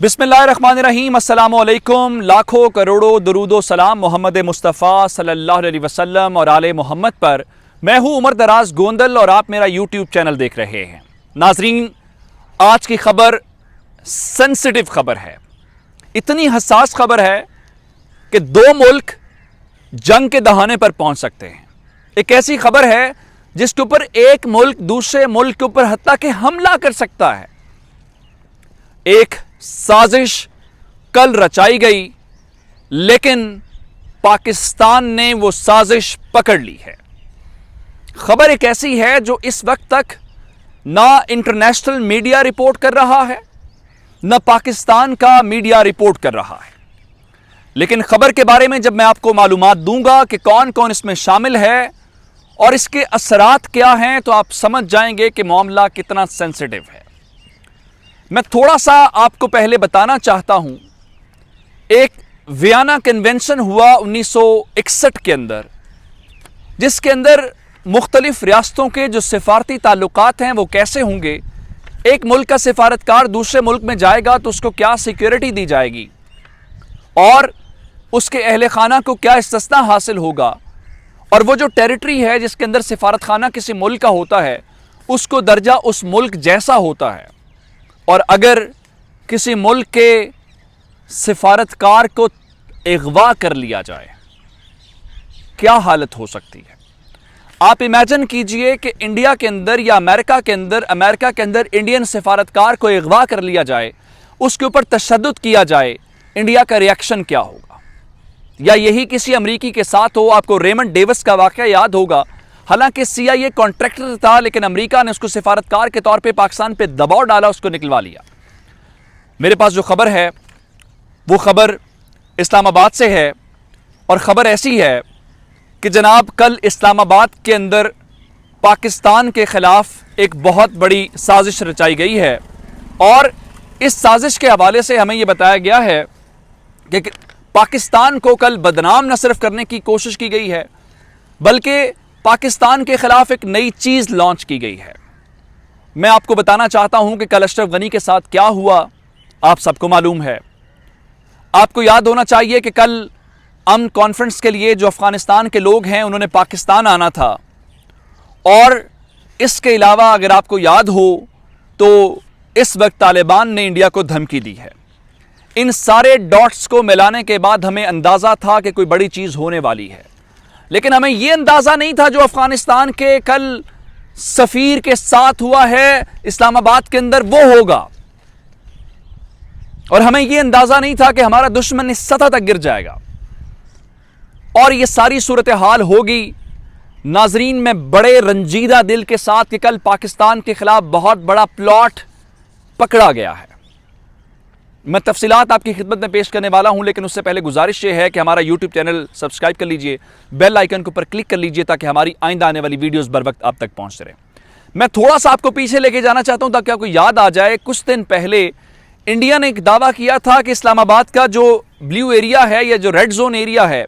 بسم اللہ الرحمن الرحیم۔ السلام علیکم، لاکھوں کروڑوں درود و سلام محمد مصطفیٰ صلی اللہ علیہ وسلم اور آل محمد پر۔ میں ہوں عمر دراز گوندل اور آپ میرا یوٹیوب چینل دیکھ رہے ہیں۔ ناظرین، آج کی خبر سینسٹیو خبر ہے، اتنی حساس خبر ہے کہ دو ملک جنگ کے دہانے پر پہنچ سکتے ہیں۔ ایک ایسی خبر ہے جس کے اوپر ایک ملک دوسرے ملک کے اوپر حتیٰ کہ حملہ کر سکتا ہے۔ ایک سازش کل رچائی گئی، لیکن پاکستان نے وہ سازش پکڑ لی ہے۔ خبر ایک ایسی ہے جو اس وقت تک نہ انٹرنیشنل میڈیا رپورٹ کر رہا ہے، نہ پاکستان کا میڈیا رپورٹ کر رہا ہے۔ لیکن خبر کے بارے میں جب میں آپ کو معلومات دوں گا کہ کون کون اس میں شامل ہے اور اس کے اثرات کیا ہیں، تو آپ سمجھ جائیں گے کہ معاملہ کتنا سینسٹیو ہے۔ میں تھوڑا سا آپ کو پہلے بتانا چاہتا ہوں، ایک ویانا کنونشن ہوا 1961 کے اندر، جس کے اندر مختلف ریاستوں کے جو سفارتی تعلقات ہیں وہ کیسے ہوں گے، ایک ملک کا سفارتکار دوسرے ملک میں جائے گا تو اس کو کیا سیکیورٹی دی جائے گی اور اس کے اہل خانہ کو کیا استثناء حاصل ہوگا، اور وہ جو ٹیریٹری ہے جس کے اندر سفارت خانہ کسی ملک کا ہوتا ہے اس کو درجہ اس ملک جیسا ہوتا ہے، اور اگر کسی ملک کے سفارتکار کو اغوا کر لیا جائے کیا حالت ہو سکتی ہے۔ آپ امیجن کیجئے کہ انڈیا کے اندر یا امریکہ کے اندر انڈین سفارتکار کو اغوا کر لیا جائے، اس کے اوپر تشدد کیا جائے، انڈیا کا ریاکشن کیا ہوگا۔ یا یہی کسی امریکی کے ساتھ ہو، آپ کو ریمنڈ ڈیوس کا واقعہ یاد ہوگا، حالانکہ CIA کانٹریکٹر تھا لیکن امریکہ نے اس کو سفارتکار کے طور پہ پاکستان پہ دباؤ ڈالا، اس کو نکلوا لیا۔ میرے پاس جو خبر ہے وہ خبر اسلام آباد سے ہے، اور خبر ایسی ہے کہ جناب کل اسلام آباد کے اندر پاکستان کے خلاف ایک بہت بڑی سازش رچائی گئی ہے، اور اس سازش کے حوالے سے ہمیں یہ بتایا گیا ہے کہ پاکستان کو کل بدنام نہ صرف کرنے کی کوشش کی گئی ہے بلکہ پاکستان کے خلاف ایک نئی چیز لانچ کی گئی ہے۔ میں آپ کو بتانا چاہتا ہوں کہ کل اشرف غنی کے ساتھ کیا ہوا، آپ سب کو معلوم ہے۔ آپ کو یاد ہونا چاہیے کہ کل امن کانفرنس کے لیے جو افغانستان کے لوگ ہیں انہوں نے پاکستان آنا تھا، اور اس کے علاوہ اگر آپ کو یاد ہو تو اس وقت طالبان نے انڈیا کو دھمکی دی ہے۔ ان سارے ڈاٹس کو ملانے کے بعد ہمیں اندازہ تھا کہ کوئی بڑی چیز ہونے والی ہے، لیکن ہمیں یہ اندازہ نہیں تھا جو افغانستان کے کل سفیر کے ساتھ ہوا ہے اسلام آباد کے اندر وہ ہوگا، اور ہمیں یہ اندازہ نہیں تھا کہ ہمارا دشمن اس سطح تک گر جائے گا، اور یہ ساری صورتحال ہوگی۔ ناظرین، میں بڑے رنجیدہ دل کے ساتھ کہ کل پاکستان کے خلاف بہت بڑا پلاٹ پکڑا گیا ہے، میں تفصیلات آپ کی خدمت میں پیش کرنے والا ہوں، لیکن اس سے پہلے گزارش یہ ہے کہ ہمارا یوٹیوب چینل سبسکرائب کر لیجئے، بیل آئیکن کے اوپر کلک کر لیجئے تاکہ ہماری آئندہ آنے والی ویڈیوز بر وقت آپ تک پہنچتے رہیں۔ میں تھوڑا سا آپ کو پیچھے لے کے جانا چاہتا ہوں تاکہ آپ کو یاد آ جائے، کچھ دن پہلے انڈیا نے ایک دعویٰ کیا تھا کہ اسلام آباد کا جو بلیو ایریا ہے یا جو ریڈ زون ایریا ہے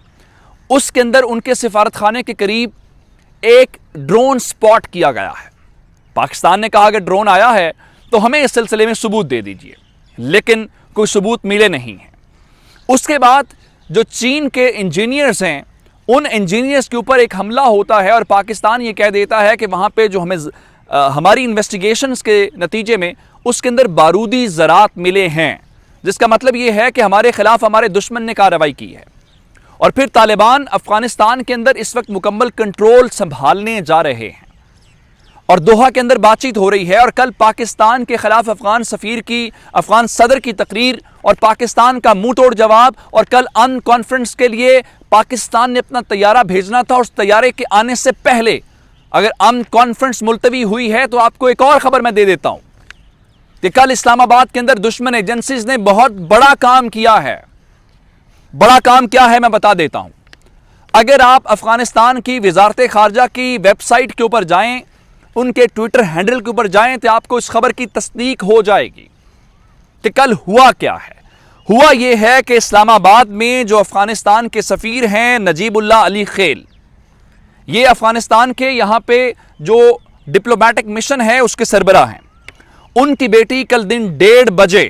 اس کے اندر ان کے سفارت خانے کے قریب ایک ڈرون سپاٹ کیا گیا ہے۔ پاکستان نے کہا اگر ڈرون آیا ہے تو ہمیں اس سلسلے میں ثبوت دے دیجئے، لیکن کوئی ثبوت ملے نہیں ہیں۔ اس کے بعد جو چین کے انجینئرز ہیں ان انجینئرز کے اوپر ایک حملہ ہوتا ہے، اور پاکستان یہ کہہ دیتا ہے کہ وہاں پہ جو ہماری انویسٹیگیشنز کے نتیجے میں اس کے اندر بارودی ذرات ملے ہیں، جس کا مطلب یہ ہے کہ ہمارے خلاف ہمارے دشمن نے کارروائی کی ہے۔ اور پھر طالبان افغانستان کے اندر اس وقت مکمل کنٹرول سنبھالنے جا رہے ہیں، اور دوحہ کے اندر بات چیت ہو رہی ہے، اور کل پاکستان کے خلاف افغان صدر کی تقریر اور پاکستان کا منہ توڑ جواب، اور کل امن کانفرنس کے لیے پاکستان نے اپنا طیارہ بھیجنا تھا، اور اس طیارے کے آنے سے پہلے اگر امن کانفرنس ملتوی ہوئی ہے تو آپ کو ایک اور خبر میں دے دیتا ہوں کہ کل اسلام آباد کے اندر دشمن ایجنسیز نے بہت بڑا کام کیا ہے۔ بڑا کام کیا ہے میں بتا دیتا ہوں۔ اگر آپ افغانستان کی وزارت خارجہ کی ویب سائٹ کے اوپر جائیں، ان کے ٹویٹر ہینڈل کے اوپر جائیں تو آپ کو اس خبر کی تصدیق ہو جائے گی کہ کل ہوا کیا ہے۔ ہوا یہ ہے کہ اسلام آباد میں جو افغانستان کے سفیر ہیں نجیب اللہ علی خیل، یہ افغانستان کے یہاں پہ جو ڈپلومیٹک مشن ہے اس کے سربراہ ہیں، ان کی بیٹی کل دن 1:30 بجے